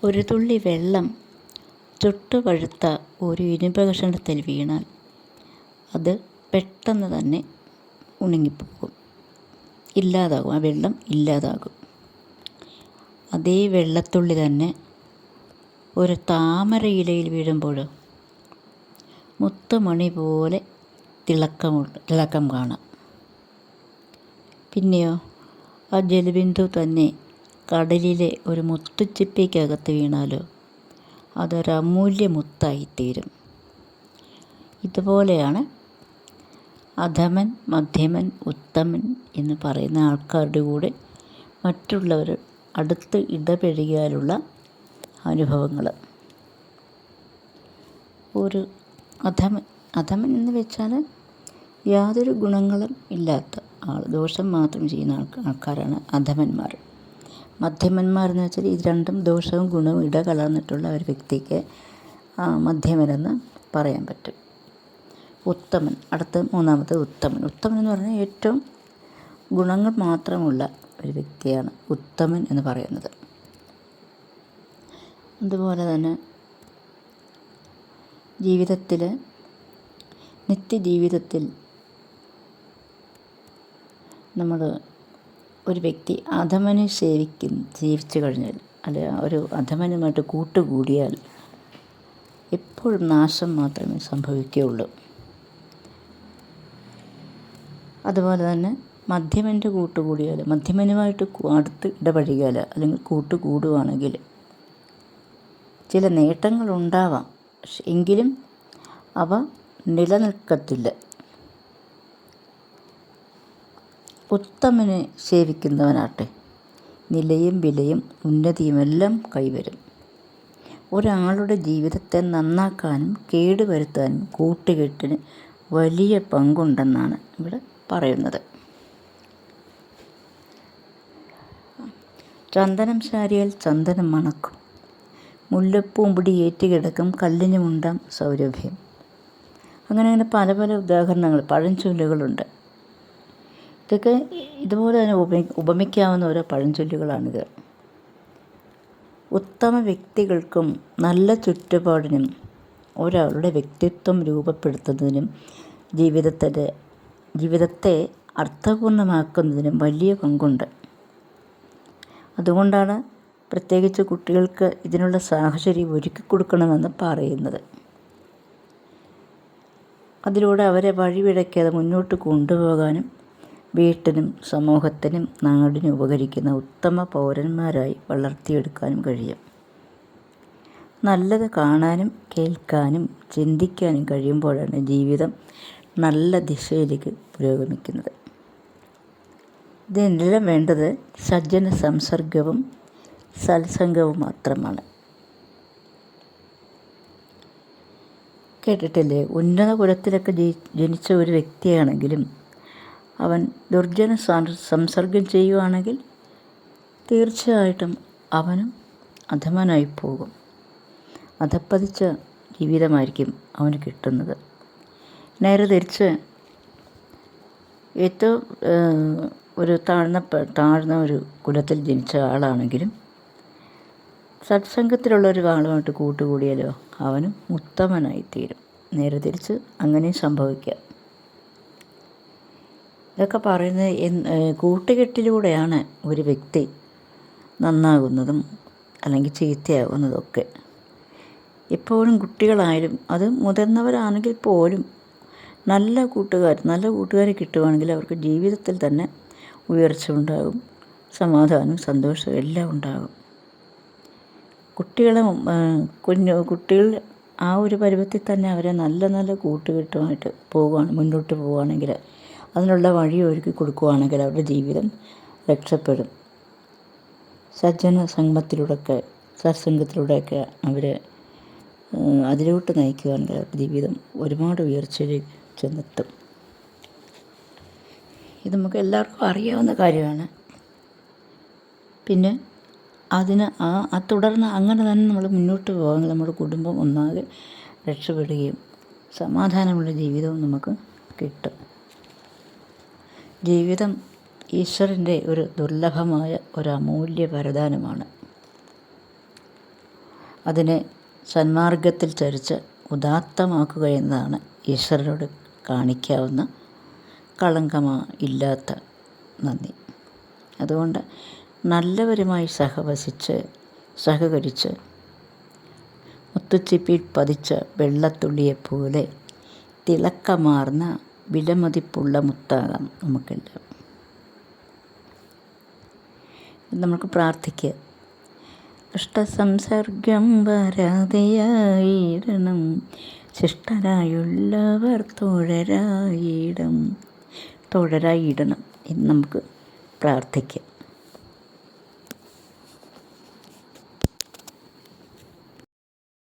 ഒരു തുള്ളി വെള്ളം ചുട്ടുപഴുത്ത ഒരു ഇരുമ്പ് കഷണത്തിൽ വീണാൽ അത് പെട്ടെന്ന് തന്നെ ഉണങ്ങിപ്പോകും, ഇല്ലാതാകും. ആ വെള്ളം ഇല്ലാതാകും. അതേ വെള്ളത്തുള്ളി തന്നെ ഒരു താമര ഇലയിൽ വീഴുമ്പോൾ മുത്തുമണി പോലെ തിളക്കം കാണാം. പിന്നെയോ ആ ജലബിന്ദു തന്നെ കടലിലെ ഒരു മുത്തുച്ചിപ്പിക്കകത്ത് വീണാലോ അതൊരമൂല്യ മുത്തായിത്തീരും. ഇതുപോലെയാണ് അധമൻ, മധ്യമൻ, ഉത്തമൻ എന്ന് പറയുന്ന ആൾക്കാരുടെ കൂടെ മറ്റുള്ളവർ അടുത്ത് ഇടപഴകിയാലുള്ള അനുഭവങ്ങൾ. ഒരു അധമൻ എന്ന് വെച്ചാൽ യാതൊരു ഗുണങ്ങളും ഇല്ലാത്ത ആൾ, ദോഷം മാത്രം ചെയ്യുന്ന ആൾക്കാരാണ് അധമന്മാർ. മധ്യമന്മാരെന്ന് വെച്ചാൽ ഇത് രണ്ടും ദോഷവും ഗുണവും ഇടകലർന്നിട്ടുള്ള ഒരു വ്യക്തിക്ക് മധ്യമനെന്ന് പറയാൻ പറ്റും. ഉത്തമൻ, അടുത്ത മൂന്നാമത്തെ ഉത്തമൻ. ഉത്തമൻ എന്ന് പറഞ്ഞാൽ ഏറ്റവും ഗുണങ്ങൾ മാത്രമുള്ള ഒരു വ്യക്തിയാണ് ഉത്തമൻ എന്ന് പറയുന്നത്. അതുപോലെ തന്നെ നിത്യജീവിതത്തിൽ നമ്മൾ ഒരു വ്യക്തി അധമനെ സേവിച്ചു കഴിഞ്ഞാൽ, അല്ലെ ഒരു അധമനുമായിട്ട് കൂട്ടുകൂടിയാൽ എപ്പോഴും നാശം മാത്രമേ സംഭവിക്കുകയുള്ളൂ. അതുപോലെ തന്നെ മധ്യമൻ്റെ കൂട്ടുകൂടിയാൽ, മധ്യമനുമായിട്ട് അടുത്ത് ഇടപഴകിയാൽ അല്ലെങ്കിൽ കൂട്ടുകൂടുകയാണെങ്കിൽ ചില നേട്ടങ്ങളുണ്ടാവാം, എങ്കിലും അവ നിലനിൽക്കത്തില്ല. ഉത്തമനെ സേവിക്കുന്നവനാട്ടെ നിലയും വിലയും ഉന്നതിയുമെല്ലാം കൈവരും. ഒരാളുടെ ജീവിതത്തെ നന്നാക്കാനും കേടുവരുത്താനും കൂട്ടുകെട്ടിന് വലിയ പങ്കുണ്ടെന്നാണ് ഇവിടെ പറയുന്നത്. ചന്ദനം ചാരിയാൽ ചന്ദനം മണക്കും, മുല്ലപ്പൂമ്പൊടി ഏറ്റുകിടക്കും കല്ലിനുമുണ്ടാം സൗരഭ്യം. അങ്ങനെ പല പല ഉദാഹരണങ്ങൾ, പഴഞ്ചൊല്ലുകളുണ്ട്. ഇതൊക്കെ ഇതുപോലെ തന്നെ ഉപമിക്കാവുന്ന ഓരോ പഴഞ്ചൊല്ലുകളാണിത്. ഉത്തമ വ്യക്തികൾക്കും നല്ല ചുറ്റുപാടിനും ഒരാളുടെ വ്യക്തിത്വം രൂപപ്പെടുത്തുന്നതിനും ജീവിതത്തെ അർത്ഥപൂർണ്ണമാക്കുന്നതിനും വലിയ പങ്കുണ്ട്. അതുകൊണ്ടാണ് പ്രത്യേകിച്ച് കുട്ടികൾക്ക് ഇതിനുള്ള സാഹചര്യം ഒരുക്കി കൊടുക്കണമെന്ന് പറയുന്നത്. അതിലൂടെ അവരെ വഴിപിഴയ്ക്കാതെ മുന്നോട്ട് കൊണ്ടുപോകാനും വീട്ടിനും സമൂഹത്തിനും നാടിനും ഉപകരിക്കുന്ന ഉത്തമ പൗരന്മാരായി വളർത്തിയെടുക്കാനും കഴിയും. നല്ലത് കാണാനും കേൾക്കാനും ചിന്തിക്കാനും കഴിയുമ്പോഴാണ് ജീവിതം നല്ല ദിശയിലേക്ക് പുരോഗമിക്കുന്നത്. ഇതിനെല്ലാം വേണ്ടത് സജ്ജന സംസർഗവും സത്സംഗവും മാത്രമാണ്. കേട്ടിട്ടില്ലേ, ഉന്നത കുലത്തിലൊക്കെ ജനിച്ച ഒരു വ്യക്തിയാണെങ്കിലും അവൻ ദുർജന സംസർഗം ചെയ്യുകയാണെങ്കിൽ തീർച്ചയായിട്ടും അവനും അധമനായി പോകും. അധപ്പതിച്ച ജീവിതമായിരിക്കും അവന് കിട്ടുന്നത്. നേരെ തിരിച്ച് ഏറ്റവും ഒരു താഴ്ന്ന ഒരു കുലത്തിൽ ജനിച്ച ആളാണെങ്കിലും സത്സംഗത്തിലുള്ള ഒരു ആളുമായിട്ട് കൂട്ടുകൂടിയാലോ അവനും ഉത്തമനായിത്തീരും. നേരെ തിരിച്ച് അങ്ങനെയും സംഭവിക്കാം. ഇതൊക്കെ പറയുന്നത് കൂട്ടുകെട്ടിലൂടെയാണ് ഒരു വ്യക്തി നന്നാകുന്നതും അല്ലെങ്കിൽ ചീത്തയാകുന്നതൊക്കെ. എപ്പോഴും കുട്ടികളായാലും അത് മുതിർന്നവരാണെങ്കിൽ പോലും നല്ല കൂട്ടുകാരെ കിട്ടുകയാണെങ്കിൽ അവർക്ക് ജീവിതത്തിൽ തന്നെ ഉയർച്ച ഉണ്ടാകും, സമാധാനവും സന്തോഷവും എല്ലാം ഉണ്ടാകും. കുട്ടികൾ ആ ഒരു പരുവത്തിൽ തന്നെ അവരെ നല്ല കൂട്ടുകെട്ടുമായിട്ട് മുന്നോട്ട് പോവുകയാണെങ്കിൽ, അതിനുള്ള വഴി ഒരുക്കി കൊടുക്കുകയാണെങ്കിൽ അവരുടെ ജീവിതം രക്ഷപ്പെടും. സത്സംഗത്തിലൂടെയൊക്കെ അവരെ അതിലോട്ട് നയിക്കുകയാണെങ്കിൽ അവരുടെ ജീവിതം ഒരുപാട് ഉയർച്ചയിലേക്ക് ചെന്നെത്തും. ഇത് നമുക്ക് എല്ലാവർക്കും അറിയാവുന്ന കാര്യമാണ്. പിന്നെ തുടർന്ന് അങ്ങനെ തന്നെ നമ്മൾ മുന്നോട്ട് പോകാൻ നമ്മുടെ കുടുംബം ഒന്നാകെ രക്ഷപ്പെടുകയും സമാധാനമുള്ള ജീവിതവും നമുക്ക് കിട്ടും. ജീവിതം ഈശ്വരൻ്റെ ഒരു ദുർലഭമായ ഒരു അമൂല്യ വരദാനമാണ്. അതിനെ സന്മാർഗത്തിൽ ചരിച്ച് ഉദാത്തമാക്കുക എന്നതാണ് ഈശ്വരനോട് കാണിക്കാവുന്ന ഇല്ലാത്ത നന്ദി. അതുകൊണ്ട് നല്ലവരുമായി സഹകരിച്ച് മുത്തുച്ചിപ്പിൽ പതിച്ച വെള്ളത്തുള്ളിയെപ്പോലെ തിളക്കമാർന്ന വിലമതിപ്പുള്ള മുത്താകാം നമുക്കെല്ലാം. നമുക്ക് പ്രാർത്ഥിക്കുക. അഷ്ടസംസർഗം വരാതെയായിടണം, ശിഷ്ടരായുള്ളവർ തോഴരായിടണം എന്ന് നമുക്ക് പ്രാർത്ഥിക്കാം.